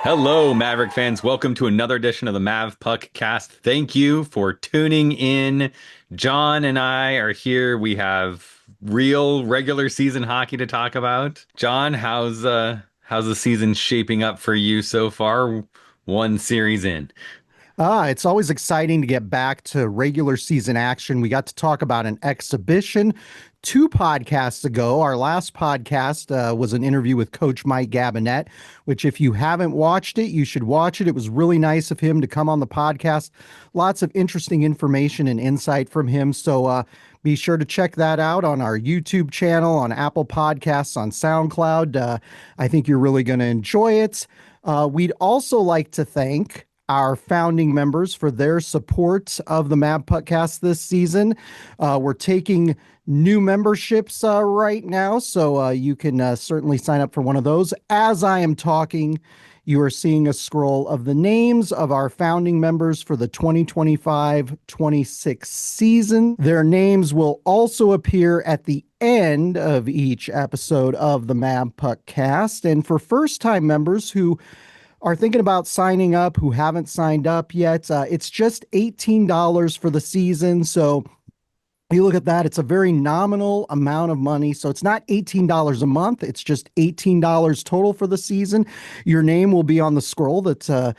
Hello, Maverick fans. Welcome to another edition of the Mavpuckcast. Thank you for tuning in. Jon and I are here. We have real regular season hockey to talk about. Jon, how's the season shaping up for you so far? One series in. It's always exciting to get back to regular season action. We got to talk about an exhibition 2 podcasts ago. Our last podcast was an interview with Coach Mike Gabinet, which if you haven't watched it, you should watch it. It was really nice of him to come on the podcast. Lots of interesting information and insight from him. So be sure to check that out on our YouTube channel, on Apple Podcasts, on SoundCloud. I think you're really going to enjoy it. We'd also like to thank our founding members for their support of the Mavpuckcast this season. We're taking new memberships right now, so you can certainly sign up for one of those. As I am talking, you are seeing a scroll of the names of our founding members for the 2025-26 season. Their names will also appear at the end of each episode of the Mavpuckcast. And for first-time members who are thinking about signing up, who haven't signed up yet, it's just $18 for the season. So you look at that, it's a very nominal amount of money. So it's not $18 a month. It's just $18 total for the season. Your name will be on the scroll that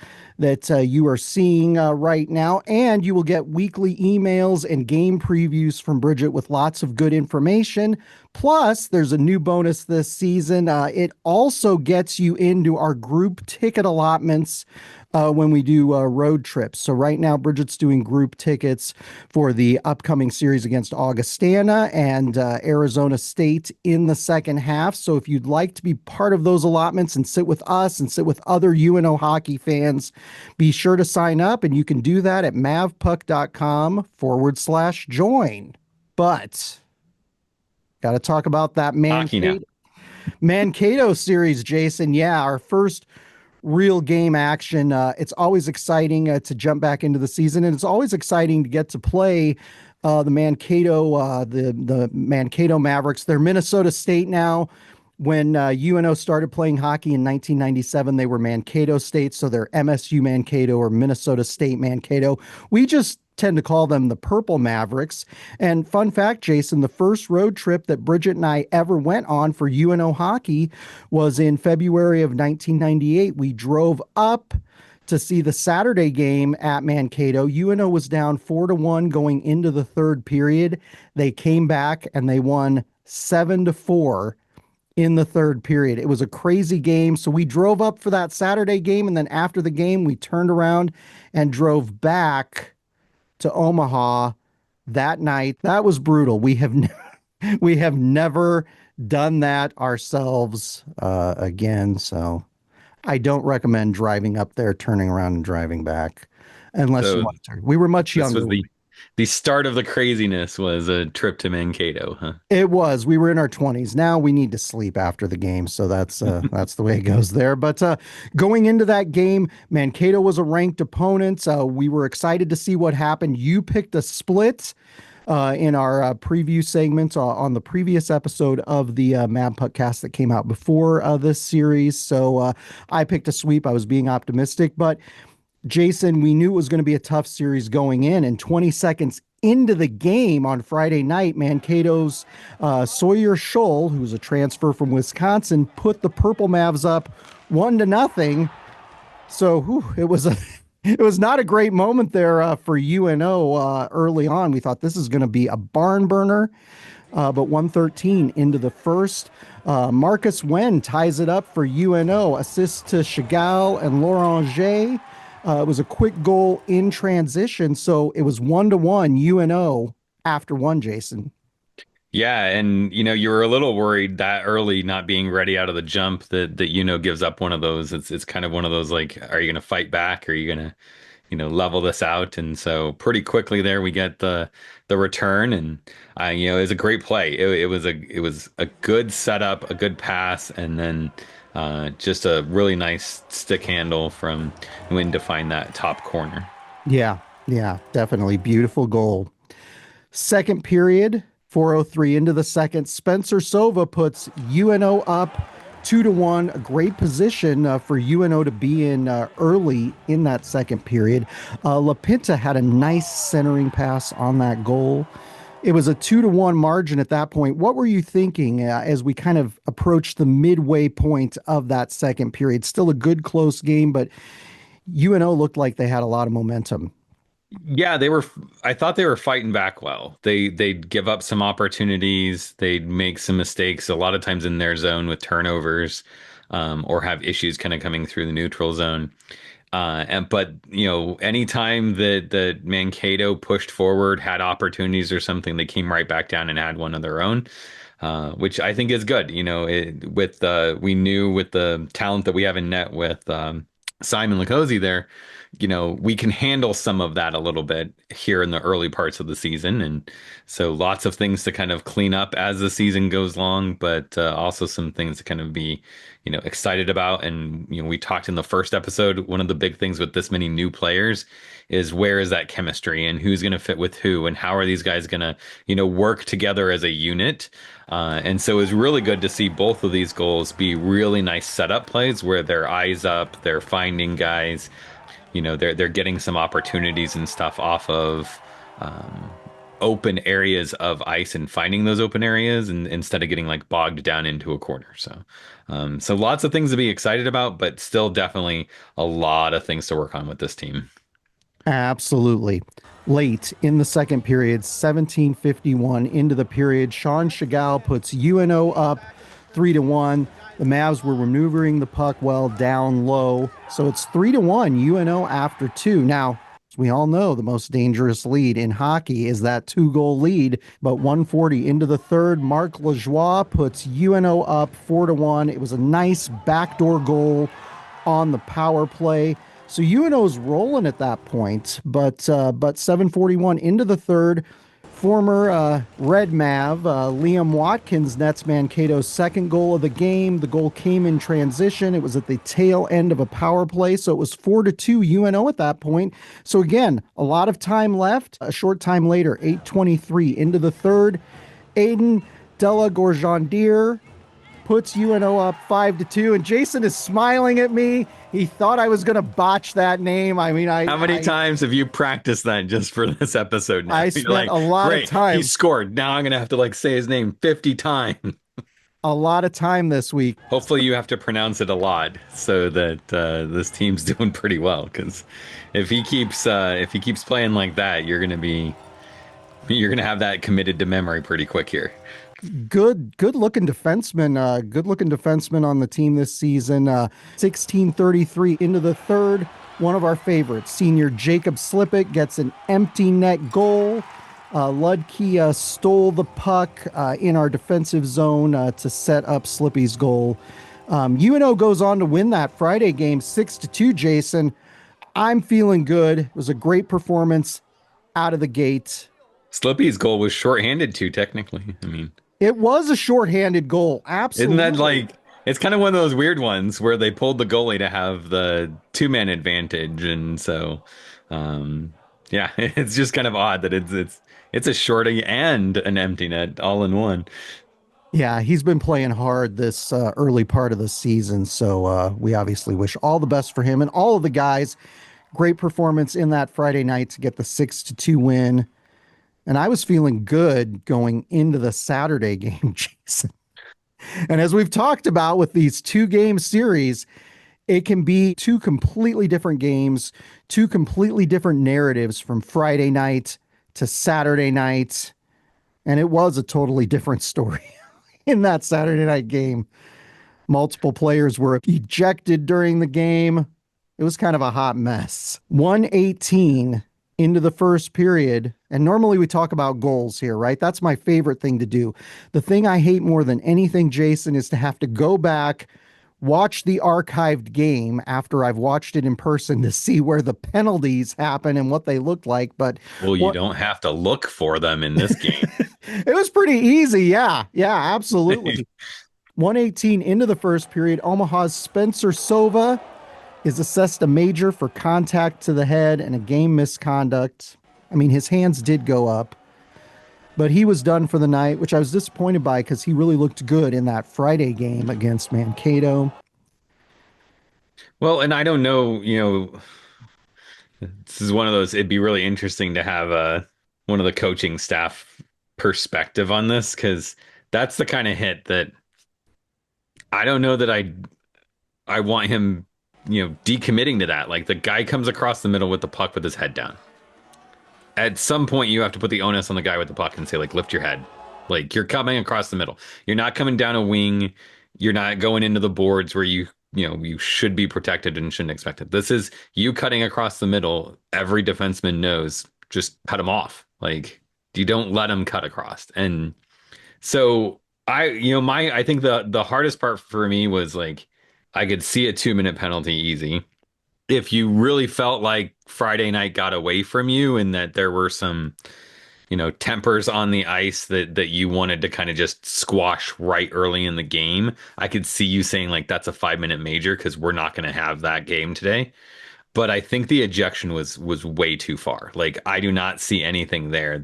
you are seeing right now. And you will get weekly emails and game previews from Bridget with lots of good information. Plus, there's a new bonus this season. It also gets you into our group ticket allotments when we do road trips. So right now, Bridget's doing group tickets for the upcoming series against Augustana and Arizona State in the second half. So if you'd like to be part of those allotments and sit with us and sit with other UNO hockey fans, be sure to sign up, and you can do that at mavpuck.com/join. But got to talk about that Mankato series, Jason. Yeah, our first real game action. It's always exciting to jump back into the season, and it's always exciting to get to play the Mankato Mavericks. They're Minnesota State now. When UNO started playing hockey in 1997, they were Mankato State, so they're MSU-Mankato or Minnesota State Mankato. We just tend to call them the Purple Mavericks. And fun fact, Jason, the first road trip that Bridget and I ever went on for UNO hockey was in February of 1998. We drove up to see the Saturday game at Mankato. UNO was down 4-1 going into the third period. They came back and they won 7-4 in the third period. It was a crazy game. So we drove up for that Saturday game, and then after the game, we turned around and drove back to Omaha that night. That was brutal. We have never done that ourselves again. So I don't recommend driving up there, turning around and driving back unless you want to. We were much younger. The start of the craziness was a trip to Mankato, huh? It was. We were in our 20s. Now we need to sleep after the game, so that's the way it goes there. But going into that game, Mankato was a ranked opponent. We were excited to see what happened. You picked a split in our preview segment on the previous episode of the Mavpuckcast that came out before this series. So I picked a sweep. I was being optimistic, but Jason, we knew it was going to be a tough series going in, and 20 seconds into the game on Friday night, Mankato's Sawyer Scholl, who's a transfer from Wisconsin, put the Purple Mavs up 1-0. So it was not a great moment there for UNO early on. We thought this is going to be a barn burner, but 1:13 into the first. Marcus Wen ties it up for UNO, assists to Chagall and Loranger. It was a quick goal in transition, so it was 1-1 UNO after one, Jason. Yeah, and you were a little worried that early, not being ready out of the jump, that gives up one of those. It's kind of one of those, like, are you going to fight back? Are you going to level this out? And so pretty quickly there we get the return, and it was a great play. It was a good setup, a good pass, and then just a really nice stick handle from Nguyen to find that top corner. Yeah, definitely. Beautiful goal. Second period, 4:03 into the second. Spencer Sova puts UNO up 2-1. A great position for UNO to be in early in that second period. LaPinta had a nice centering pass on that goal. It was a 2-1 margin at that point. What were you thinking as we kind of approached the midway point of that second period? Still a good close game, but UNO looked like they had a lot of momentum. Yeah, I thought they were fighting back well. They'd give up some opportunities. They'd make some mistakes a lot of times in their zone with turnovers, or have issues kind of coming through the neutral zone. But anytime that Mankato pushed forward, had opportunities or something, they came right back down and had one of their own, which I think is good. We knew with the talent that we have in net with Simon Lacosi there, we can handle some of that a little bit here in the early parts of the season. And so lots of things to kind of clean up as the season goes along, but also some things to kind of be, excited about. And, we talked in the first episode, one of the big things with this many new players is where is that chemistry and who's going to fit with who and how are these guys going to, work together as a unit. And so it was really good to see both of these goals be really nice setup plays where they're eyes up, they're finding guys, they're getting some opportunities and stuff off of open areas of ice and finding those open areas and instead of getting like bogged down into a corner. So lots of things to be excited about, but still definitely a lot of things to work on with this team. Absolutely. Late in the second period, 17:51 into the period, Sean Chagall puts UNO up 3-1. The Mavs were maneuvering the puck well down low. So it's 3-1 UNO after two. Now, as we all know, the most dangerous lead in hockey is that 2-goal lead. But 140 into the third, Marc Lajoie puts UNO up 4-1. It was a nice backdoor goal on the power play. So UNO's rolling at that point, but 7:41 into the third, former Red Mav Liam Watkins nets Mankato's second goal of the game. The goal came in transition. It was at the tail end of a power play, so it was 4-2 UNO at that point. So again, a lot of time left. A short time later, 8:23 into the third, Aiden Della Gorjandier puts UNO up 5-2, and Jason is smiling at me. He thought I was going to botch that name. I mean, How many times have you practiced that just for this episode now? I You're spent like, a lot great, of time. he scored. Now I'm going to have to like say his name 50 times. A lot of time this week. Hopefully you have to pronounce it a lot so that this team's doing pretty well. Because if he keeps playing like that, you're gonna have that committed to memory pretty quick here. Good looking defenseman. Good looking defenseman on the team this season. 16:33 into the third. One of our favorites, senior Jacob Slippick, gets an empty net goal. Ludke stole the puck in our defensive zone to set up Slippy's goal. UNO goes on to win that Friday game 6-2, Jason. I'm feeling good. It was a great performance out of the gate. Slippy's goal was shorthanded too, technically. I mean, It was a shorthanded goal. isn't Absolutely. that like it's kind of one of those weird ones where they pulled the goalie to have the two-man advantage, and so yeah, it's just kind of odd that it's a shorty and an empty net all in one. Yeah, he's been playing hard this early part of the season. So we obviously wish all the best for him and all of the guys. Great performance in that Friday night to get the 6-2 win. And I was feeling good going into the Saturday game, Jason. And as we've talked about with these 2-game series, it can be two completely different games, two completely different narratives from Friday night to Saturday night. And it was a totally different story in that Saturday night game. Multiple players were ejected during the game. It was kind of a hot mess. 118 into the first period. And normally we talk about goals here, right? That's my favorite thing to do. The thing I hate more than anything, Jason, is to have to go back, watch the archived game after I've watched it in person to see where the penalties happen and what they looked like. But Well, you don't have to look for them in this game. it was pretty easy. Yeah. Yeah, absolutely. 118 into the first period. Omaha's Spencer Sova is assessed a major for contact to the head and a game misconduct. I mean, his hands did go up. But he was done for the night, which I was disappointed by because he really looked good in that Friday game against Mankato. Well, and I don't know, this is one of those, it'd be really interesting to have one of the coaching staff perspective on this because that's the kind of hit that I don't know that I want him, decommitting to that. Like the guy comes across the middle with the puck with his head down. At some point you have to put the onus on the guy with the puck and say like lift your head. Like you're coming across the middle. You're not coming down a wing. You're not going into the boards where you should be protected and shouldn't expect it. This is you cutting across the middle. Every defenseman knows just cut him off. Like you don't let him cut across. And so I think the hardest part for me was like I could see a 2 minute penalty easy if you really felt like Friday night got away from you and that there were some, tempers on the ice that you wanted to kind of just squash right early in the game, I could see you saying like that's a 5 minute major because we're not going to have that game today. But I think the ejection was way too far. Like I do not see anything there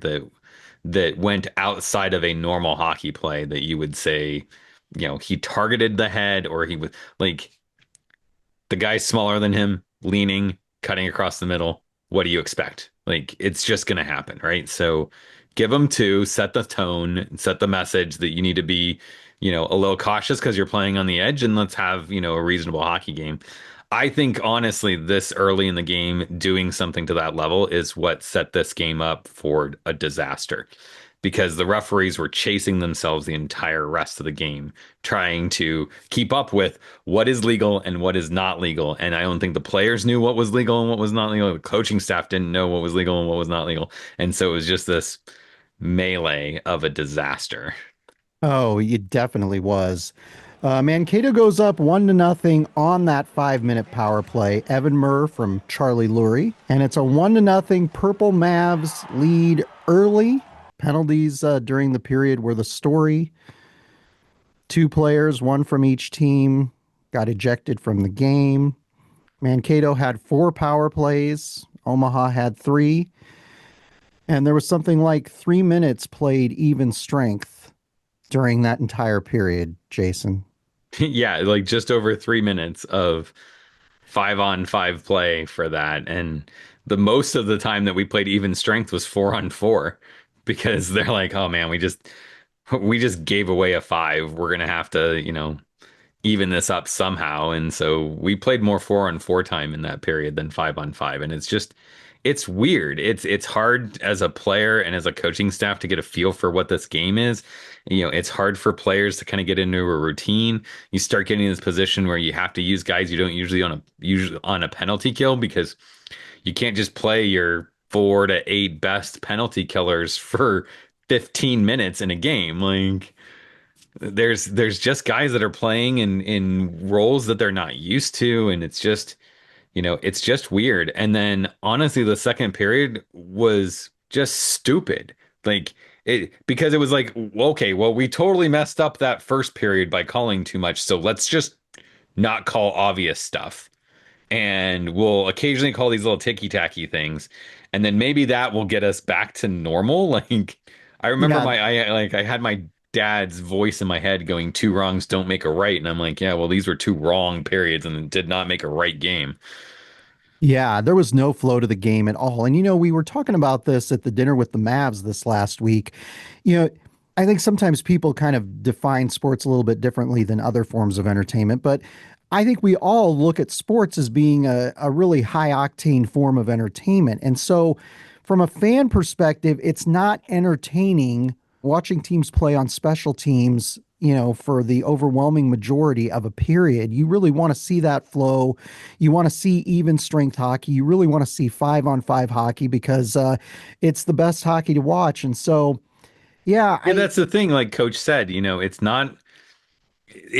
that went outside of a normal hockey play that you would say, he targeted the head or he was like the guy's smaller than him, leaning, cutting across the middle. What do you expect? Like it's just going to happen, right? So give him two, set the tone, set the message that you need to be, a little cautious because you're playing on the edge and let's have, a reasonable hockey game. I think honestly, this early in the game, doing something to that level is what set this game up for a disaster because the referees were chasing themselves the entire rest of the game, trying to keep up with what is legal and what is not legal. And I don't think the players knew what was legal and what was not legal. The coaching staff didn't know what was legal and what was not legal. And so it was just this melee of a disaster. Oh, it definitely was. Mankato goes up 1-0 on that 5 minute power play. Evan Murr from Charlie Lurie. And it's a 1-0 Purple Mavs lead early. Penalties during the period were the story. Two players, one from each team, got ejected from the game. Mankato had four power plays. Omaha had three. And there was something like 3 minutes played even strength during that entire period, Jason. Yeah, like just over 3 minutes of 5-on-5 play for that. And the most of the time that we played even strength was 4-on-4 because they're like, oh man, we just gave away a five. We're gonna have to, even this up somehow. And so we played more 4-on-4 time in that period than 5-on-5. And it's weird. It's hard as a player and as a coaching staff to get a feel for what this game is. It's hard for players to kind of get into a routine. You start getting in this position where you have to use guys you don't usually on a penalty kill because you can't just play your 4 to 8 best penalty killers for 15 minutes in a game. Like there's just guys that are playing in roles that they're not used to, and it's just weird. And then honestly, the second period was just stupid. Like it because it was like, okay, well, we totally messed up that first period by calling too much, so let's just not call obvious stuff and we'll occasionally call these little ticky-tacky things, and then maybe that will get us back to normal. Like I remember Yeah, I had my dad's voice in my head going, two wrongs don't make a right, and I'm like, yeah, well, these were two wrong periods and it did not make a right game. yeah, there was no flow to the game at all. And, we were talking about this at the dinner with the Mavs this last week. You know, I think sometimes people kind of define sports a little bit differently than other forms of entertainment, but I think we all look at sports as being a really high octane form of entertainment. And so, from a fan perspective, it's not entertaining watching teams play on special teams, for the overwhelming majority of a period. You really want to see that flow. You want to see even strength hockey. You really want to see 5-on-5 hockey because it's the best hockey to watch. And so, yeah, Yeah, that's the thing. Like Coach said, it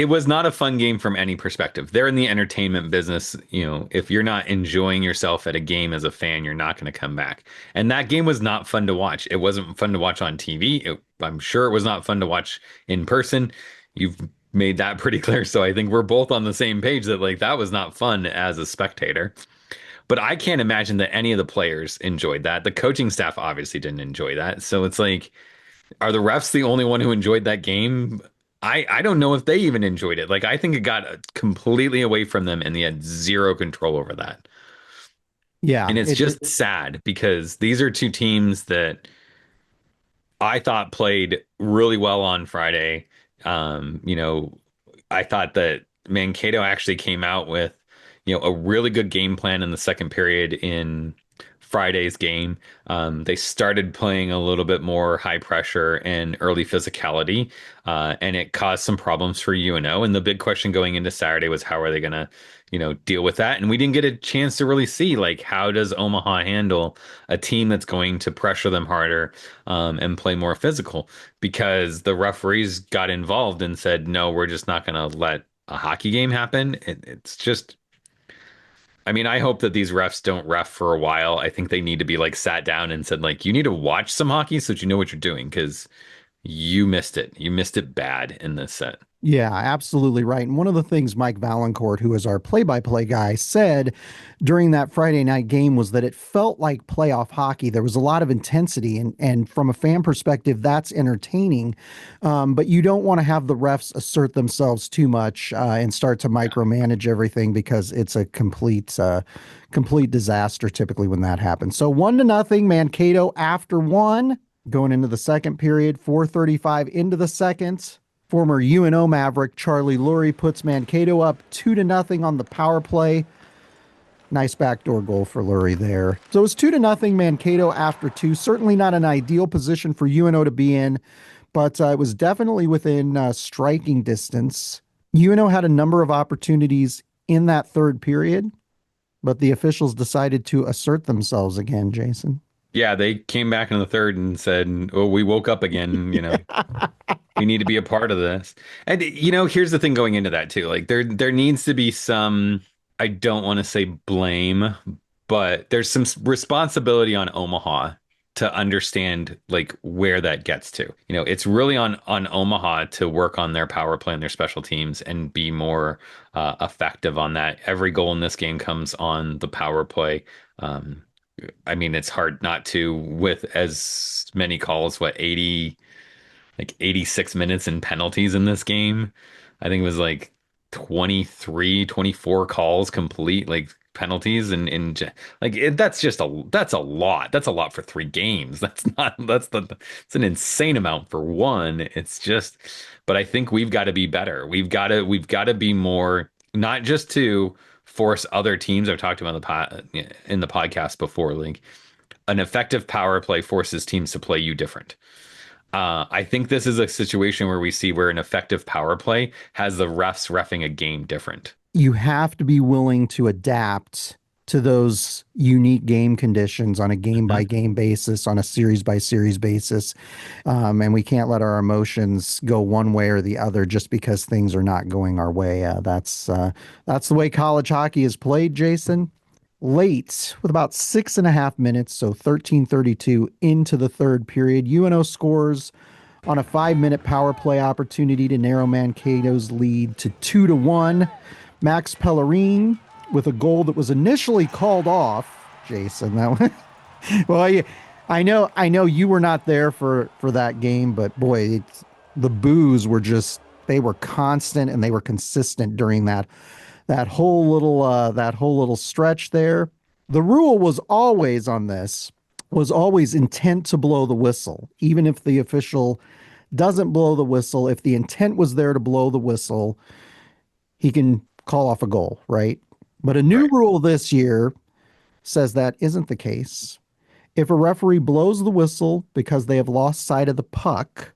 was not a fun game from any perspective. They're in the entertainment business. If you're not enjoying yourself at a game as a fan, you're not going to come back. And that game was not fun to watch. It wasn't fun to watch on TV. I'm sure it was not fun to watch in person. You've made that pretty clear. So I think we're both on the same page that like that was not fun as a spectator. But I can't imagine that any of the players enjoyed that. The coaching staff obviously didn't enjoy that. So it's like Are the refs the only one who enjoyed that game? I don't know if they even enjoyed it. Like I think it got completely away from them and they had zero control over that. Yeah, And it's it just sad because these are two teams that I thought played really well on Friday. You know, I thought that Mankato actually came out with, a really good game plan in the second period in Friday's game. They started playing a little bit more high pressure and early physicality, and it caused some problems for UNO. And the big question going into Saturday was how are they going to, deal with that? And we didn't get a chance to really see like how does Omaha handle a team that's going to pressure them harder, and play more physical because the referees got involved and said, no, we're just not going to let a hockey game happen. It's just, I mean, I hope that these refs don't ref for a while. I think they need to be like sat down and said, like, you need to watch some hockey so that you know what you're doing because you missed it. You missed it bad in this set. Yeah, absolutely right. And one of the things Mike Valancourt, who is our play-by-play guy, said during that Friday night game was that it felt like playoff hockey. There was a lot of intensity, and from a fan perspective, that's entertaining. But you don't want to have the refs assert themselves too much and start to micromanage everything because it's a complete disaster typically when that happens. So 1-0, Mankato after one, going into the second period, 4:35 into the second. Former UNO Maverick Charlie Lurie puts Mankato up 2-0 on the power play. Nice backdoor goal for Lurie there. So it's 2-0 Mankato after two. Certainly not an ideal position for UNO to be in, but it was definitely within striking distance. UNO had a number of opportunities in that third period, but the officials decided to assert themselves again, Jason. Yeah, they came back in the third and said, oh, we woke up again, we need to be a part of this. And here's the thing going into that too. Like there needs to be some, I don't want to say blame, but there's some responsibility on Omaha to understand like where that gets to. It's really on Omaha to work on their power play and their special teams and be more effective on that. Every goal in this game comes on the power play. I mean, it's hard not to with as many calls, what, 80, like 86 minutes in penalties in this game. I think it was like 23, 24 calls complete, like penalties like that's a lot. That's a lot for 3 games. That's not it's an insane amount for one. It's just, but I think we've got to be better. We've got to be more, not just to force other teams. I've talked about in the podcast before, like an effective power play forces teams to play you different. I think this is a situation where we see where an effective power play has the refs reffing a game different. You have to be willing to adapt to those unique game conditions on a game by Mhm. game basis, on a series by series basis. And we can't let our emotions go one way or the other just because things are not going our way. That's the way college hockey is played, Jason. Late with about 6.5 minutes, so 13:32 into the third period, UNO scores on a 5-minute power play opportunity to narrow Mankato's lead to 2-1. Max Pellerine with a goal that was initially called off. Jason, that one. Well, I know you were not there for that game, but boy, the boos were just they were constant and they were consistent during that whole little stretch there. The rule was always on this was always intent to blow the whistle, even if the official doesn't blow the whistle. If the intent was there to blow the whistle, he can call off a goal, right? But a new Right. rule this year says that isn't the case. If a referee blows the whistle because they have lost sight of the puck,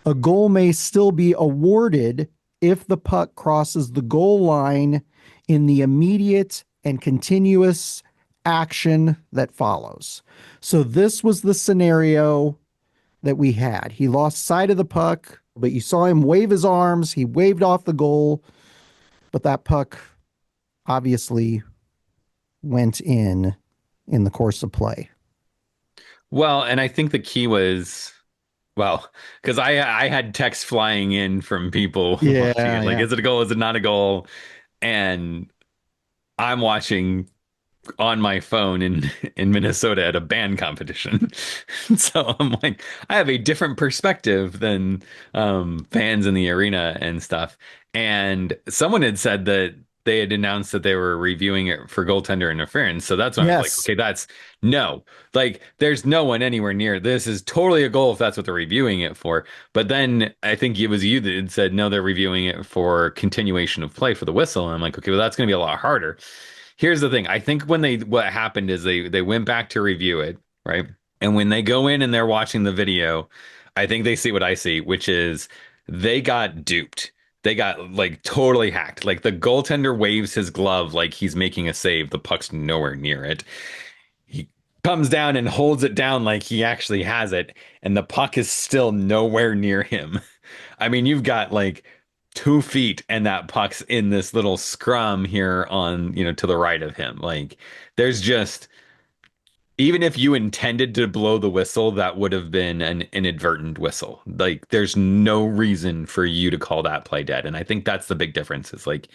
a goal may still be awarded if the puck crosses the goal line in the immediate and continuous action that follows. So this was the scenario that we had. He lost sight of the puck, but you saw him wave his arms. He waved off the goal, but that puck obviously went in the course of play. Well, and I think the key was, well, because I had texts flying in from people watching Yeah, it, like, yeah. is it a goal? Is it not a goal? And I'm watching on my phone in Minnesota at a band competition. So I'm like, I have a different perspective than fans in the arena and stuff. And someone had said that they had announced that they were reviewing it for goaltender interference. So that's when I was like, Yes. okay, that's no. Like, there's no one anywhere near. This is totally a goal if that's what they're reviewing it for. But then I think it was you that had said, no, they're reviewing it for continuation of play for the whistle. And I'm like, okay, well, that's going to be a lot harder. Here's the thing. I think what happened is they went back to review it, right? And when they go in and they're watching the video, I think they see what I see, which is they got duped. They got like totally hacked. Like the goaltender waves his glove like he's making a save. The puck's nowhere near it. He comes down and holds it down like he actually has it, and the puck is still nowhere near him. I mean, you've got like 2 feet and that puck's in this little scrum here on, to the right of him. Like there's just, even if you intended to blow the whistle, that would have been an inadvertent whistle. Like there's no reason for you to call that play dead. And I think that's the big difference. Is like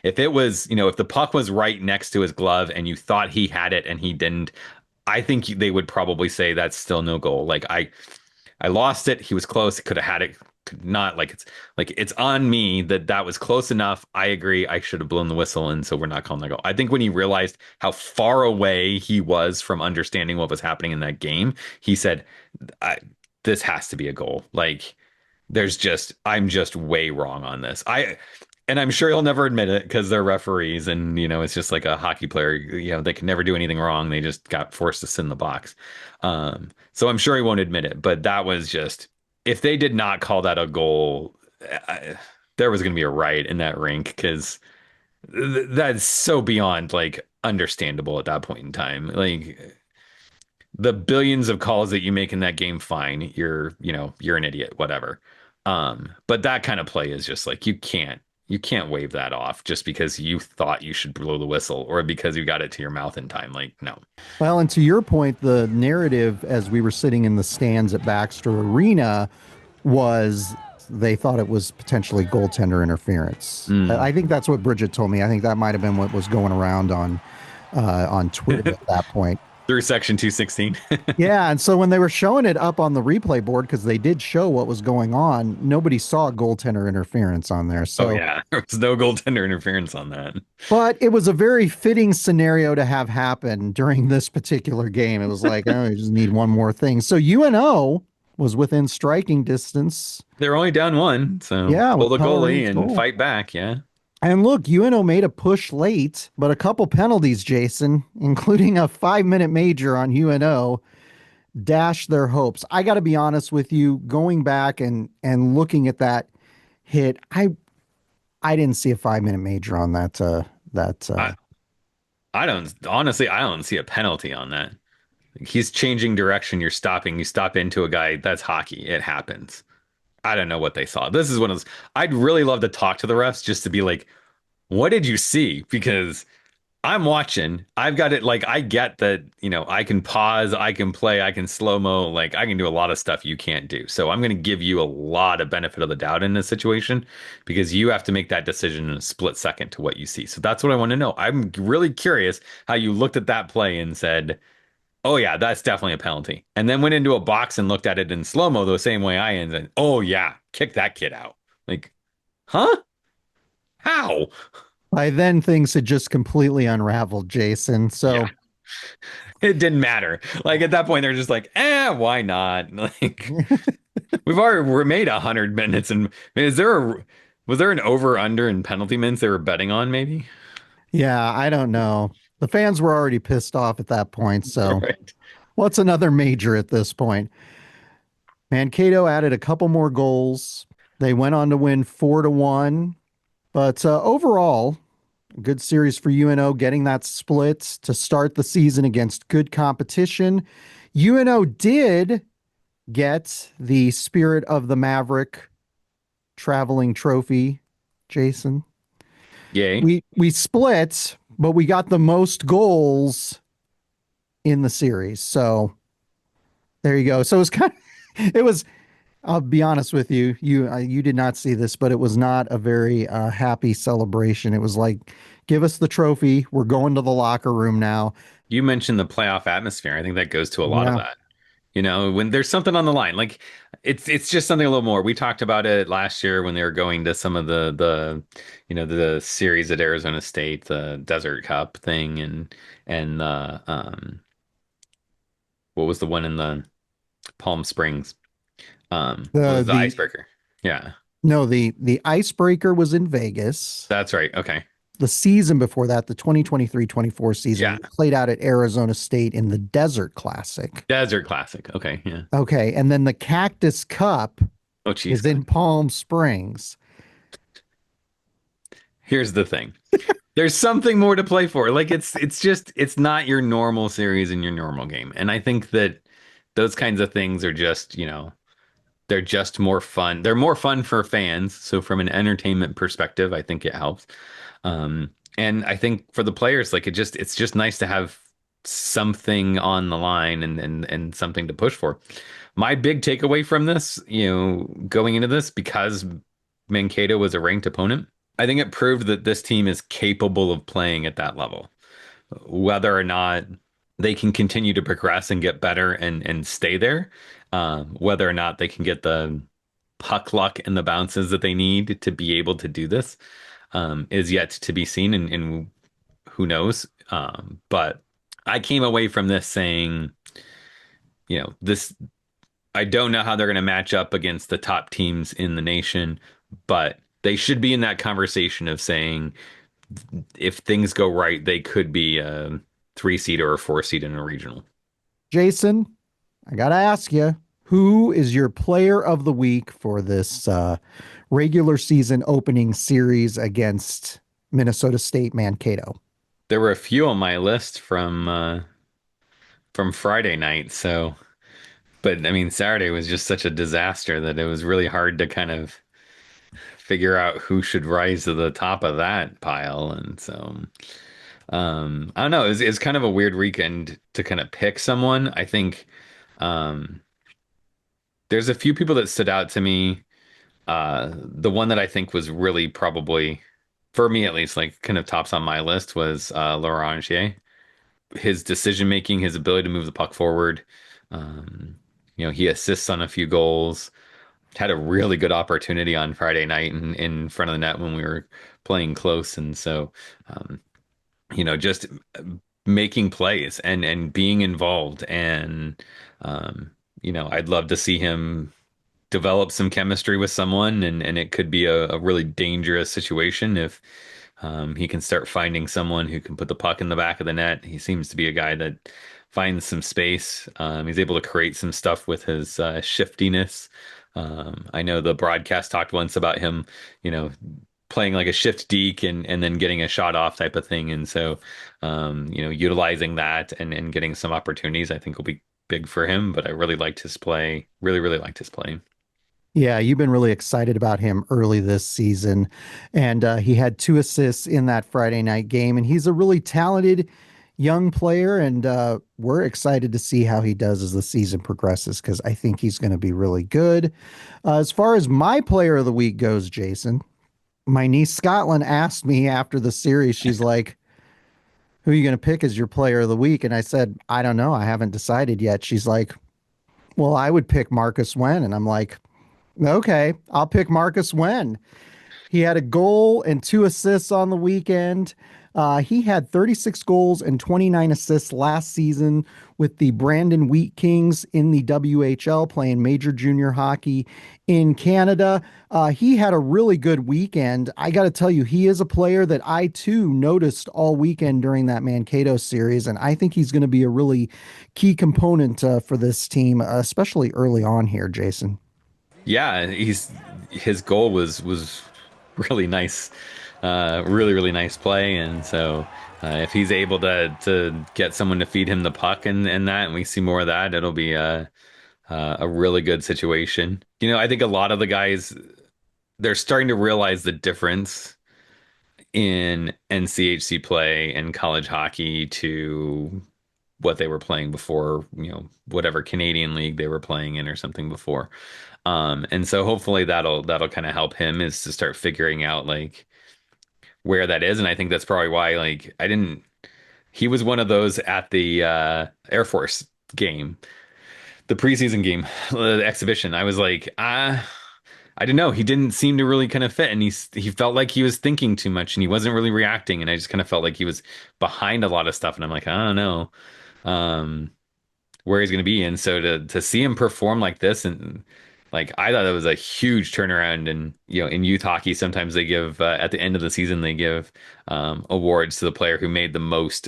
if it was, if the puck was right next to his glove and you thought he had it and he didn't, I think they would probably say that's still no goal. Like I lost it. He was close. Could have had it. Could not. It's on me that was close enough. I agree. I should have blown the whistle, and so we're not calling that goal. I think when he realized how far away he was from understanding what was happening in that game, he said, "This has to be a goal." Like I'm just way wrong on this. And I'm sure he'll never admit it because they're referees, and it's just like a hockey player. They can never do anything wrong. They just got forced to sit in the box. So I'm sure he won't admit it, but that was just, if they did not call that a goal, I, there was going to be a riot in that rink because that's so beyond like understandable at that point in time. Like the billions of calls that you make in that game, fine, you're an idiot, whatever. But that kind of play is just like you can't wave that off just because you thought you should blow the whistle or because you got it to your mouth in time. Like, no. Well, and to your point, the narrative as we were sitting in the stands at Baxter Arena was they thought it was potentially goaltender interference. Mm. I think that's what Bridget told me. I think that might have been what was going around on Twitter at that point. Through section 216. Yeah, and so when they were showing it up on the replay board, because they did show what was going on, nobody saw goaltender interference on there. Oh So, yeah, there was no goaltender interference on that. but it was a very fitting scenario to have happen during this particular game. It was like, oh, you just need one more thing. So UNO was within striking distance. They're only down one, so Yeah, pull with the goalie Pellerin's and goal. fight back. Yeah. And look, UNO made a push late, but a couple penalties, Jason, including a 5-minute major on UNO, dashed their hopes. I got to be honest with you, going back and looking at that hit, I didn't see a 5-minute major on that. I I don't honestly I don't see a penalty on that. He's changing direction. You're stopping. You stop into a guy. That's hockey. It happens. I don't know what they saw. This is one of those. I'd really love to talk to the refs just to be like, what did you see? Because I'm watching. I've got it. Like, I get that, I can pause, I can play, I can slow mo. Like, I can do a lot of stuff you can't do. So I'm going to give you a lot of benefit of the doubt in this situation because you have to make that decision in a split second to what you see. So that's what I want to know. I'm really curious how you looked at that play and said, oh yeah, that's definitely a penalty. And then went into a box and looked at it in slow mo the same way I am. And oh yeah, kick that kid out. Like, huh? How? By then things had just completely unraveled, Jason. Yeah, So it didn't matter. Like at that point, they're just like, why not? Like we've already made 100 minutes, and was there an over under in penalty minutes they were betting on? Maybe. yeah, I don't know. The fans were already pissed off at that point. So Right. what's another major at this point? Mankato added a couple more goals. They went on to win 4-1. But overall, good series for UNO getting that split to start the season against good competition. UNO did get the Spirit of the Maverick traveling trophy, Jason. Yay. We split, but we got the most goals in the series. So there you go. So it was kind of, it was I'll be honest with you. You did not see this, but it was not a very happy celebration. It was like, give us the trophy. We're going to the locker room now. You mentioned the playoff atmosphere. I think that goes to a lot of Yeah. that. You know, when there's something on the line, like it's just something a little more. We talked about it last year when they were going to some of the series at Arizona State, the Desert Cup thing, and the what was the one in the Palm Springs? What The was the the icebreaker? Yeah, no, the icebreaker was in Vegas. that's right. Okay, The season before that, the 2023-24 season, yeah, we played out at Arizona State in the Desert Classic. Desert Classic. Okay, yeah. Okay, and then the Cactus Cup Oh, geez. is in Palm Springs. Here's the thing. There's something more to play for. Like it's not your normal series in your normal game. And I think that those kinds of things are just, they're just more fun. They're more fun for fans. So from an entertainment perspective, I think it helps. And I think for the players, like it's just nice to have something on the line and something to push for. My big takeaway from this, going into this, because Mankato was a ranked opponent, I think it proved that this team is capable of playing at that level. Whether or not they can continue to progress and get better and stay there, whether or not they can get the puck luck and the bounces that they need to be able to do this, is yet to be seen, and who knows. But I came away from this saying, this I don't know how they're going to match up against the top teams in the nation, but they should be in that conversation of saying if things go right, they could be a three seed or a four seed in a regional. Jason, I got to ask you, who is your player of the week for this regular season opening series against Minnesota State Mankato? There were a few on my list from Friday night, so but I mean Saturday was just such a disaster that it was really hard to kind of figure out who should rise to the top of that pile. And so I don't know, it's kind of a weird weekend to kind of pick someone. I think um there's a few people that stood out to me. The one that I think was really probably, for me at least, like kind of tops on my list was Laurentier. His decision making, his ability to move the puck forward. Um, he assists on a few goals. Had a really good opportunity on Friday night in front of the net when we were playing close, and so um, just making plays and being involved, and I'd love to see him develop some chemistry with someone, and it could be a really dangerous situation if he can start finding someone who can put the puck in the back of the net. He seems to be a guy that finds some space. He's able to create some stuff with his shiftiness. I know the broadcast talked once about him, you know, playing like a shift deke and then getting a shot off type of thing. And so, utilizing that and getting some opportunities, I think will be big for him. But I really liked his play. Really, really liked his play. Yeah, you've been really excited about him early this season. And he had 2 assists in that Friday night game. And he's a really talented young player. And we're excited to see how he does as the season progresses because I think he's going to be really good. As far as my player of the week goes, Jason, my niece Scotland asked me after the series, she's like, who are you going to pick as your player of the week? And I said, I don't know. I haven't decided yet. She's like, well, I would pick Marcus Wen. And I'm like, okay, I'll pick Marcus Wen. He had a goal and 2 assists on the weekend. He had 36 goals and 29 assists last season with the Brandon Wheat Kings in the WHL, playing major junior hockey in Canada. He had a really good weekend. I got to tell you, he is a player that I too noticed all weekend during that Mankato series, and I think he's going to be a really key component for this team, especially early on here, Jason. Yeah, his goal was really nice, really really nice play, and so if he's able to get someone to feed him the puck and that, and we see more of that, it'll be a really good situation. I think a lot of the guys they're starting to realize the difference in NCHC play and college hockey to what they were playing before, whatever Canadian league they were playing in or something before. And so hopefully that'll kind of help him is to start figuring out like where that is. And I think that's probably why like I didn't he was one of those at the Air Force game, the preseason game, the exhibition. I was like, I don't know. He didn't seem to really kind of fit, and he felt like he was thinking too much, and he wasn't really reacting. And I just kind of felt like he was behind a lot of stuff, and I'm like, I don't know where he's going to be. And so to see him perform like this, and like I thought that was a huge turnaround. And in youth hockey, sometimes they give at the end of the season they give awards to the player who made the most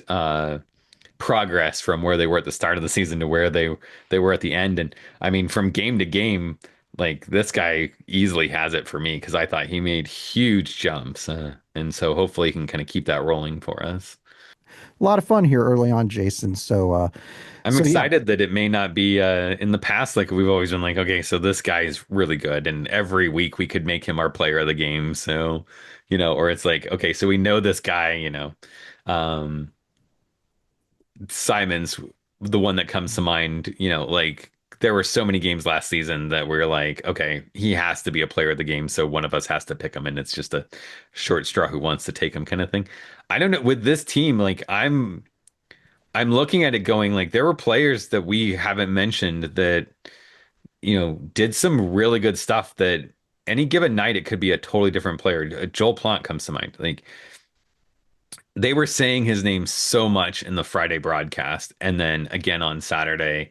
progress from where they were at the start of the season to where they were at the end. And I mean, from game to game, like this guy easily has it for me because I thought he made huge jumps, and so hopefully he can kind of keep that rolling for us. A lot of fun here early on, Jason. I'm So yeah, excited that it may not be in the past like we've always been like, okay, so this guy is really good, and every week we could make him our player of the game. So, or it's like, okay, so we know this guy, um, Simon's the one that comes to mind, like there were so many games last season that we're like, okay, he has to be a player of the game, so one of us has to pick him, and it's just a short straw who wants to take him kind of thing. I don't know with this team, like I'm looking at it going like there were players that we haven't mentioned that, did some really good stuff that any given night it could be a totally different player. Joel Plant comes to mind. Like they were saying his name so much in the Friday broadcast and then again on Saturday,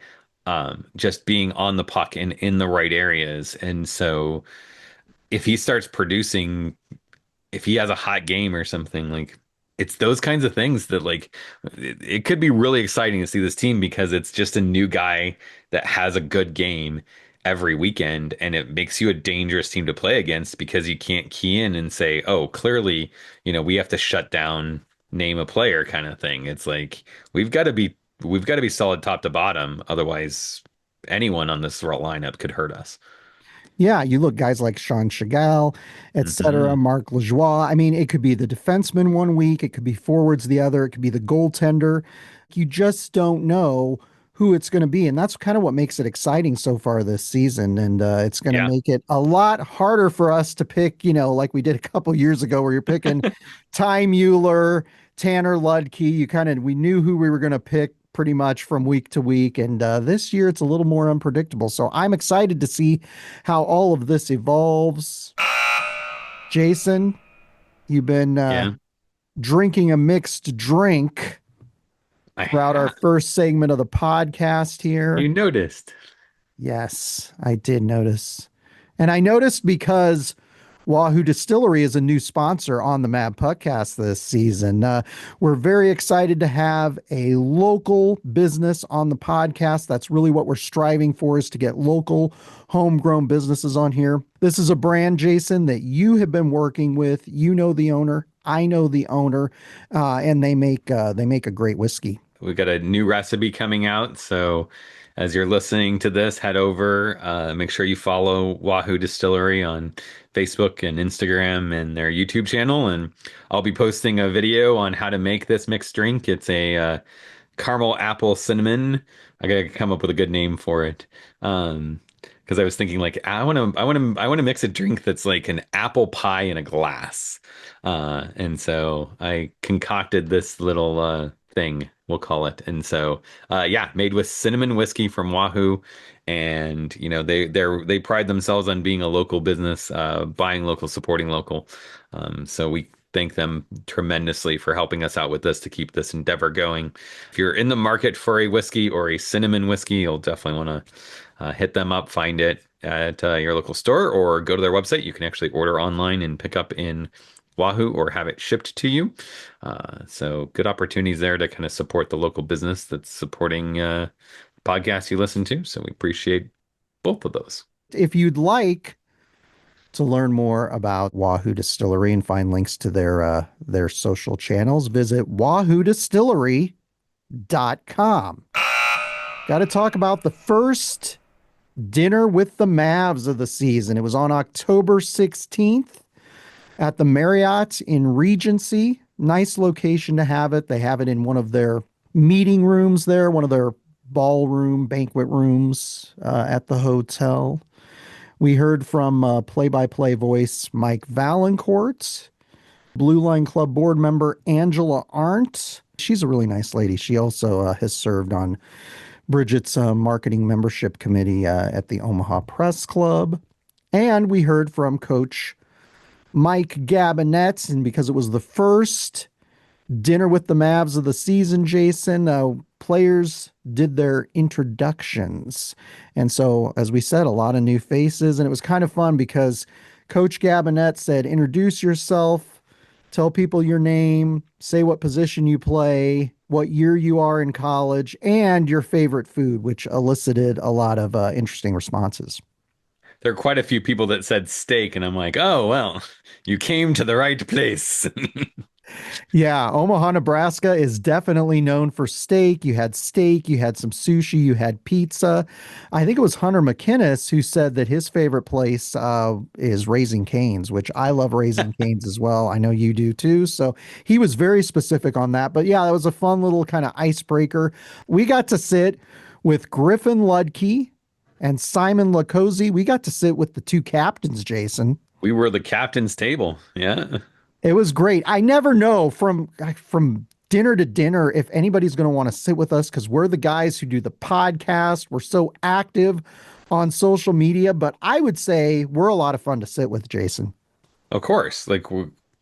just being on the puck and in the right areas. And so if he starts producing, if he has a hot game or something, like it's those kinds of things that like it could be really exciting to see this team because it's just a new guy that has a good game every weekend, and it makes you a dangerous team to play against because you can't key in and say, oh, clearly, we have to shut down, name a player kind of thing. It's like we've got to be solid top to bottom, otherwise anyone on this lineup could hurt us. yeah, you look guys like Sean Chagall, et cetera, Hmm. Marc Lajoie. I mean, it could be the defenseman one week, it could be forwards the other, it could be the goaltender. You just don't know who it's going to be. And that's kind of what makes it exciting so far this season. And it's going to Yeah. make it a lot harder for us to pick, like we did a couple years ago, where you're picking Ty Mueller, Tanner Ludke. We knew who we were going to pick pretty much from week to week. And this year it's a little more unpredictable. So I'm excited to see how all of this evolves. Jason, you've been Yeah. drinking a mixed drink I throughout our have. first segment of the podcast You here. noticed. Yes, I did notice. And I noticed because Wahoo Distillery is a new sponsor on the Mavpuckcast this season. We're very excited to have a local business on the podcast. That's really what we're striving for, is to get local homegrown businesses on here. This is a brand, Jason, that you have been working with. You know the owner. I know the owner, and they make a great whiskey. We've got a new recipe coming out. So as you're listening to this, head over, make sure you follow Wahoo Distillery on Facebook and Instagram and their YouTube channel. And I'll be posting a video on how to make this mixed drink. It's a caramel apple cinnamon. I gotta come up with a good name for it. Because I was thinking like I want to mix a drink that's like an apple pie in a glass. And so I concocted this little thing, we'll call it. And so yeah, made with cinnamon whiskey from Wahoo. And they pride themselves on being a local business, buying local, supporting local. So we thank them tremendously for helping us out with this to keep this endeavor going. If you're in the market for a whiskey or a cinnamon whiskey, you'll definitely want to hit them up, find it at your local store, or go to their website. You can actually order online and pick up in Wahoo or have it shipped to you. So good opportunities there to kind of support the local business that's supporting podcasts you listen to. So we appreciate both of those. If you'd like to learn more about Wahoo Distillery and find links to their social channels, visit wahoodistillery.com. Got to talk about the first Dinner with the Mavs of the season. It was on October 16th at the Marriott in Regency. Nice location to have it. They have it in one of their meeting rooms there, one of their ballroom banquet rooms at the hotel. We heard from play-by-play voice Mike Valancourt, Blue Line Club board member Angela Arndt. She's a really nice lady. She also has served on Bridget's marketing membership committee at the Omaha Press Club. And we heard from Coach Mike Gabinet. And because it was the first Dinner with the Mavs of the season, Jason, players did their introductions. And so, as we said, a lot of new faces. And it was kind of fun because Coach Gabinet said, introduce yourself, tell people your name, say what position you play, what year you are in college, and your favorite food, which elicited a lot of interesting responses. There are quite a few people that said steak, and I'm like, oh, well, you came to the right place. Yeah, Omaha, Nebraska is definitely known for steak, you had some sushi, you had pizza. I think it was Hunter McKinnis who said that his favorite place is Raising Cane's, which I love Raising Cane's as well. I know you do too. So he was very specific on that. But yeah, that was a fun little kind of icebreaker. We got to sit with Griffin Ludke and Simon Lacozy. We got to sit with the two captains, Jason. We were the captain's table. Yeah. It was great. I never know from dinner to dinner if anybody's going to want to sit with us because we're the guys who do the podcast. We're so active on social media, but I would say we're a lot of fun to sit with, Jason. Of course. Like,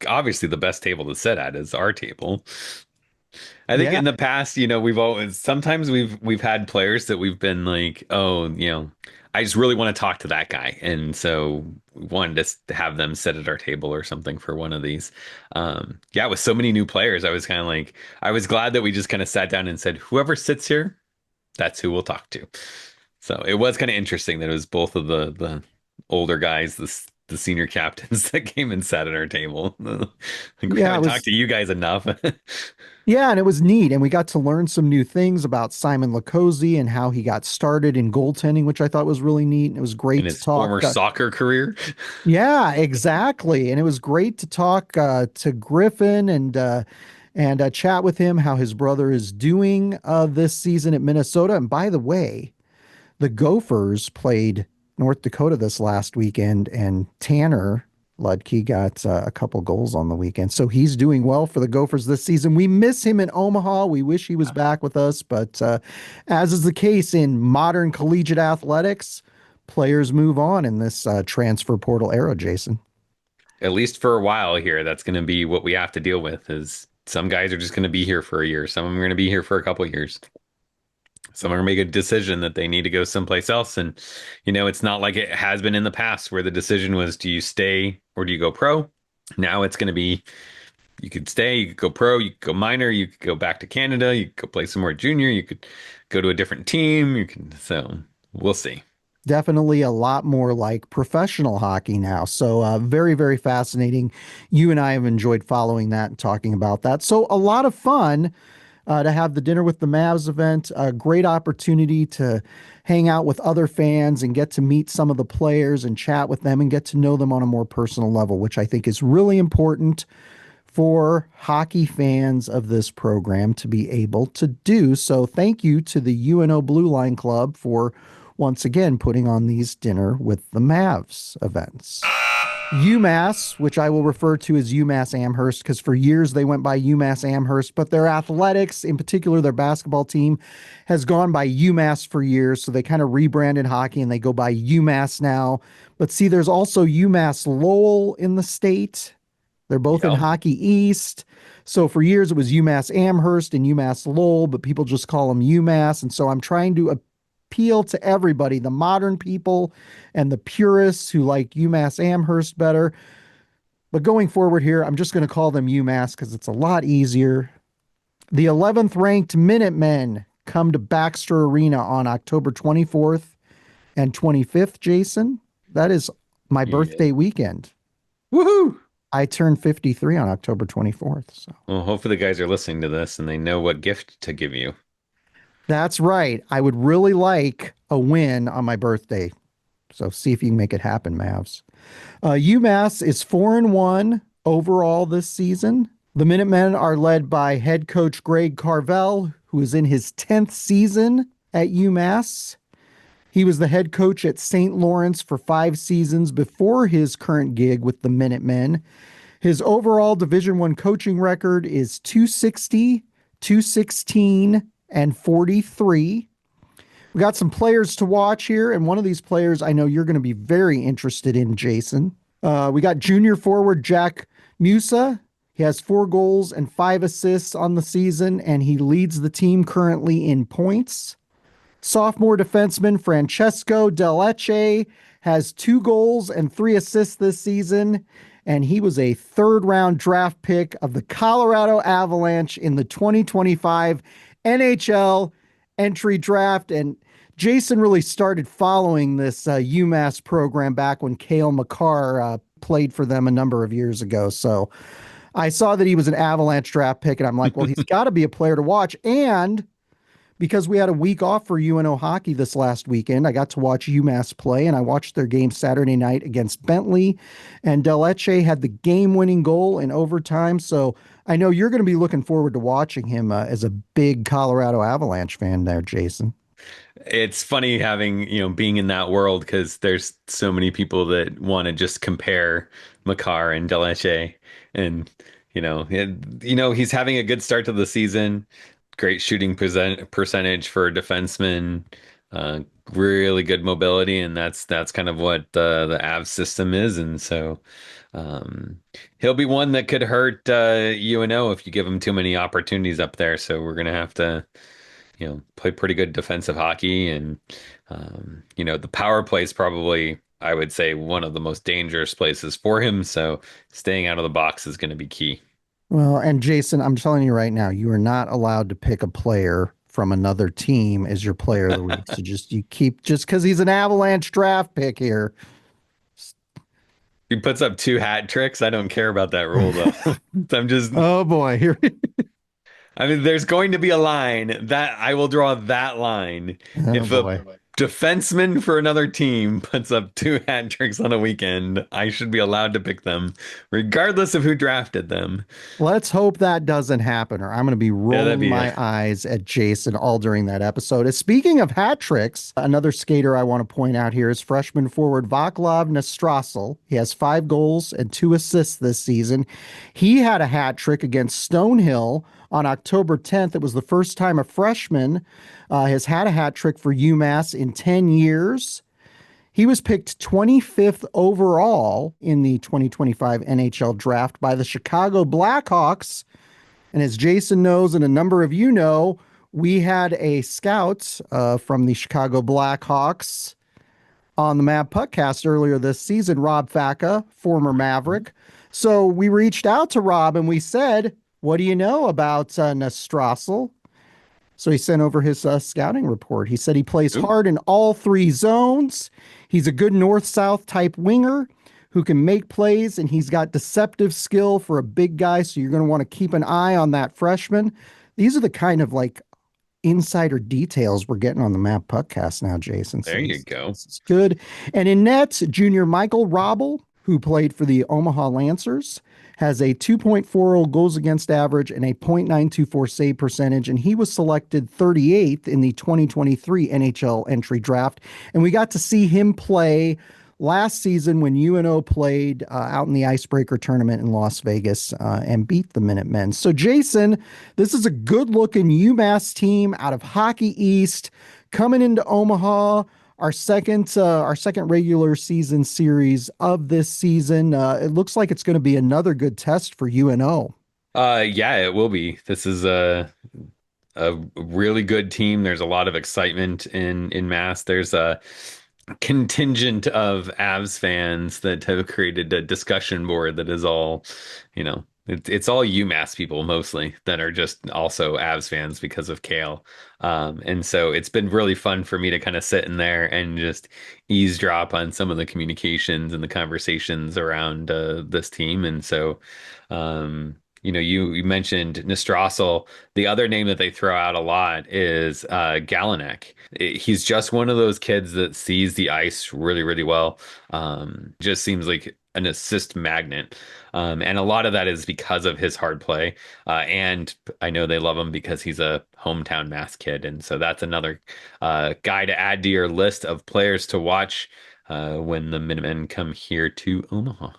obviously, the best table to sit at is our table. I think Yeah. in the past, we've always sometimes we've had players that we've been like, oh, I just really want to talk to that guy, and so we wanted to have them sit at our table or something for one of these. Yeah, with so many new players, I was kind of like, I was glad that we just kind of sat down and said, whoever sits here, that's who we'll talk to. So it was kind of interesting that it was both of the older guys, the senior captains that came and sat at our table. Like we Yeah, it haven't talked was to you guys enough. yeah, and it was neat. And we got to learn some new things about Simon Lacozy and how he got started in goaltending, which I thought was really neat. And it was In great to his former talk. soccer career. Yeah, exactly. And it was great to talk to Griffin and chat with him how his brother is doing this season at Minnesota. And by the way, the Gophers played North Dakota this last weekend, and Tanner Ludke got a couple goals on the weekend. So he's doing well for the Gophers this season. We miss him in Omaha. We wish he was back with us, but as is the case in modern collegiate athletics, players move on in this transfer portal era, Jason. At least for a while here, that's going to be what we have to deal with is some guys are just going to be here for a year. Some of them are going to be here for a couple of years. Some are going to make a decision that they need to go someplace else. And, it's not like it has been in the past where the decision was, do you stay or do you go pro? Now it's going to be, you could stay, you could go pro, you could go minor, you could go back to Canada, you could go play some more junior, you could go to a different team. So we'll see. Definitely a lot more like professional hockey now. So, very, very fascinating. You and I have enjoyed following that and talking about that. So, a lot of fun to have the Dinner with the Mavs event. A great opportunity to hang out with other fans and get to meet some of the players and chat with them and get to know them on a more personal level, which I think is really important for hockey fans of this program to be able to do. So thank you to the UNO Blue Line Club for once again putting on these Dinner with the Mavs events. UMass, which I will refer to as UMass Amherst, because for years they went by UMass Amherst, but their athletics, in particular their basketball team, has gone by UMass for years. So they kind of rebranded hockey and they go by UMass now. But see, there's also UMass Lowell in the state. They're both in Yep. Hockey East. So for years it was UMass Amherst and UMass Lowell, but people just call them UMass. And so I'm trying to appeal to everybody, the modern people and the purists who like UMass Amherst better. But going forward here, I'm just going to call them UMass because it's a lot easier. The 11th ranked Minutemen come to Baxter Arena on October 24th and 25th, Jason. That is my Yeah. birthday weekend. Woohoo! I turned 53 on October 24th. So Well, hopefully the guys are listening to this and they know what gift to give you. that's right. I would really like a win on my birthday. So see if you can make it happen, Mavs. UMass is 4-1 overall this season. The Minutemen are led by head coach Greg Carvel, who is in his 10th season at UMass. He was the head coach at St. Lawrence for 5 seasons before his current gig with the Minutemen. His overall Division I coaching record is 260, 216, and 43. We got some players to watch here, and one of these players I know you're going to be very interested in, Jason. We got junior forward Jack Musa. He has 4 goals and 5 assists on the season, and he leads the team currently in points. Sophomore defenseman Francesco Deleche has 2 goals and 3 assists this season, and he was a third-round draft pick of the Colorado Avalanche in the 2025 NHL entry draft. And Jason really started following this UMass program back when Cale Makar played for them a number of years ago. So I saw that he was an Avalanche draft pick, and I'm like, well, he's got to be a player to watch. And because we had a week off for UNO hockey this last weekend, I got to watch UMass play, and I watched their game Saturday night against Bentley, and Deleche had the game-winning goal in overtime. So I know you're going to be looking forward to watching him as a big Colorado Avalanche fan there, Jason. It's funny having, being in that world because there's so many people that want to just compare Makar and Delache. And, he's having a good start to the season. Great shooting percentage for a defenseman. Uh, really good mobility, and that's kind of what the Avs system is. And so he'll be one that could hurt UNO if you give him too many opportunities up there. So we're gonna have to play pretty good defensive hockey. And, the power play is probably, I would say, one of the most dangerous places for him. So staying out of the box is going to be key. Well, and Jason, I'm telling you right now, you are not allowed to pick a player from another team as your player of the week. So you keep just because he's an Avalanche draft pick here. He puts up 2 hat tricks. I don't care about that rule though. I'm just, Oh boy, here. I mean, there's going to be a line that I will draw that line. Oh If a boy. defenseman for another team puts up 2 hat tricks on a weekend, I should be allowed to pick them, regardless of who drafted them. Let's hope that doesn't happen, or I'm going to be Yeah, that'd rolling be my eyes at Jason all during that episode. Speaking of hat tricks, another skater I want to point out here is freshman forward Vaclav Nestrasil. He has 5 goals and 2 assists this season. He had a hat trick against Stonehill on October 10th. It was the first time a freshman has had a hat trick for UMass in 10 years. He was picked 25th overall in the 2025 NHL draft by the Chicago Blackhawks. And as Jason knows, and a number of you know, we had a scout from the Chicago Blackhawks on the Mavpuckcast earlier this season, Rob Facca, former Maverick. So we reached out to Rob and we said, what do you know about Nestrasil? So he sent over his scouting report. He said he plays Ooh. hard in all 3 zones. He's a good north-south type winger who can make plays, and he's got deceptive skill for a big guy. So you're going to want to keep an eye on that freshman. These are the kind of like insider details we're getting on the Mavpuckcast now, Jason. So There you go. this is good. And in nets, junior Michael Robel, who played for the Omaha Lancers, has a 2.40 goals against average and a .924 save percentage, and he was selected 38th in the 2023 NHL entry draft. And we got to see him play last season when UNO played out in the Icebreaker tournament in Las Vegas and beat the Minutemen. So, Jason, this is a good-looking UMass team out of Hockey East coming into Omaha. Our second regular season series of this season. It looks like it's going to be another good test for UNO. Yeah, it will be. This is a really good team. There's a lot of excitement in Mass. There's a contingent of Avs fans that have created a discussion board that is all, it's all UMass people mostly that are just also Avs fans because of Kale. And so it's been really fun for me to kind of sit in there and just eavesdrop on some of the communications and the conversations around this team. And so, you mentioned Nestrasil. The other name that they throw out a lot is Galanek. He's just one of those kids that sees the ice really, really well. Just seems like an assist magnet. And a lot of that is because of his hard play. And I know they love him because he's a hometown Mass kid. And so that's another guy to add to your list of players to watch when the Minutemen come here to Omaha.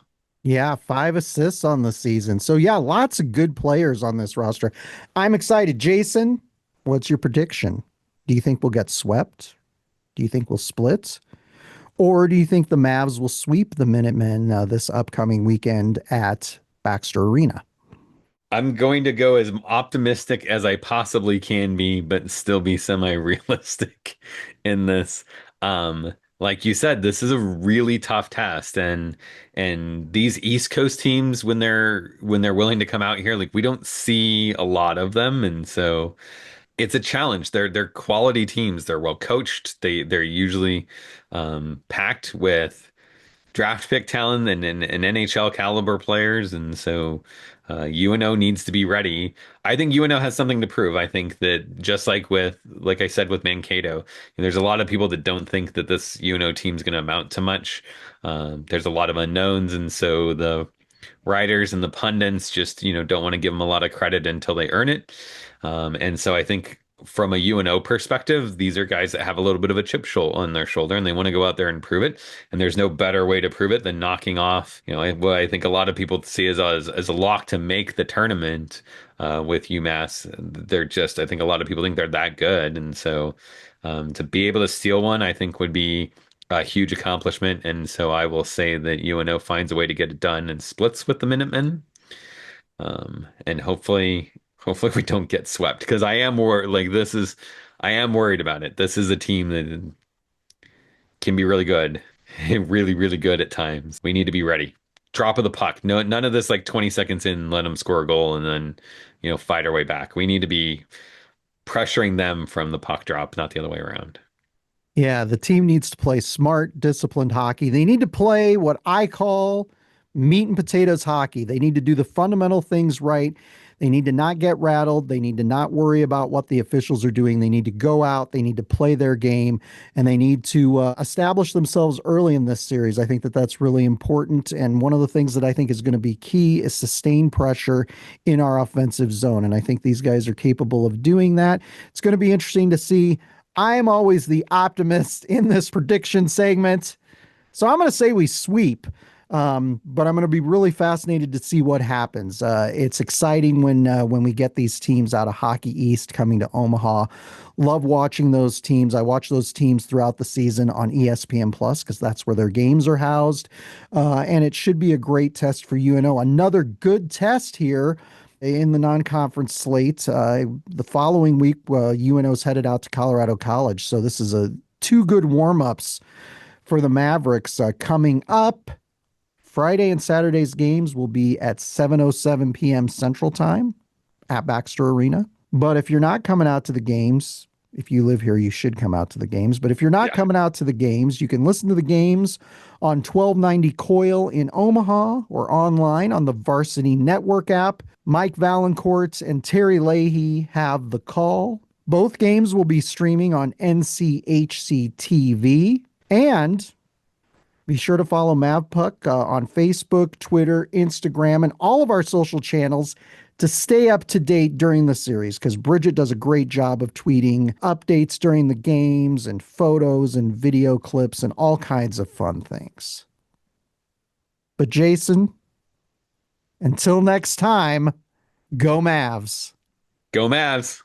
Yeah, 5 assists on the season. So yeah, lots of good players on this roster. I'm excited. Jason, what's your prediction? Do you think we'll get swept? Do you think we'll split? Or do you think the Mavs will sweep the Minutemen this upcoming weekend at Baxter Arena? I'm going to go as optimistic as I possibly can be, but still be semi-realistic in this. Like you said, this is a really tough test, and these East Coast teams, when they're willing to come out here, like we don't see a lot of them, and so it's a challenge. They're quality teams. They're well coached. They're usually packed with draft pick talent and NHL caliber players, and so UNO needs to be ready. I think UNO has something to prove. I think that just like I said with Mankato, there's a lot of people that don't think that this UNO team's going to amount to much. There's a lot of unknowns, and so the writers and the pundits just don't want to give them a lot of credit until they earn it. And so I think from a UNO perspective, these are guys that have a little bit of a on their shoulder and they want to go out there and prove it. And there's no better way to prove it than knocking off, what I think a lot of people see as a lock to make the tournament with UMass. I think a lot of people think they're that good. And so to be able to steal one, I think would be a huge accomplishment. And so I will say that UNO finds a way to get it done and splits with the Minutemen. And hopefully we don't get swept because I am worried about it. This is a team that can be really good, really, really good at times. We need to be ready. Drop of the puck. No, none of this like 20 seconds in, let them score a goal and then, fight our way back. We need to be pressuring them from the puck drop, not the other way around. Yeah, the team needs to play smart, disciplined hockey. They need to play what I call meat and potatoes hockey. They need to do the fundamental things right. They need to not get rattled. They need to not worry about what the officials are doing. They need to go out. They need to play their game, and they need to establish themselves early in this series. I think that that's really important. And one of the things that I think is going to be key is sustained pressure in our offensive zone. And I think these guys are capable of doing that. It's going to be interesting to see. I am always the optimist in this prediction segment. So I'm going to say we sweep, but I'm going to be really fascinated to see what happens. It's exciting when we get these teams out of Hockey East coming to Omaha. Love watching those teams. I watch those teams throughout the season on ESPN Plus because that's where their games are housed. And it should be a great test for UNO. Another good test here in the non-conference slate. The following week, UNO's headed out to Colorado College. So this is two good warm-ups for the Mavericks coming up. Friday and Saturday's games will be at 7:07 p.m. Central Time at Baxter Arena. But if you're not coming out to the games, if you live here, you should come out to the games. But if you're not Yeah. coming out to the games, you can listen to the games on 1290 Coil in Omaha or online on the Varsity Network app. Mike Valancourt and Terry Leahy have the call. Both games will be streaming on NCHC TV. And be sure to follow Mavpuck on Facebook, Twitter, Instagram, and all of our social channels to stay up to date during the series because Bridget does a great job of tweeting updates during the games and photos and video clips and all kinds of fun things. But Jason, until next time, go Mavs. Go Mavs.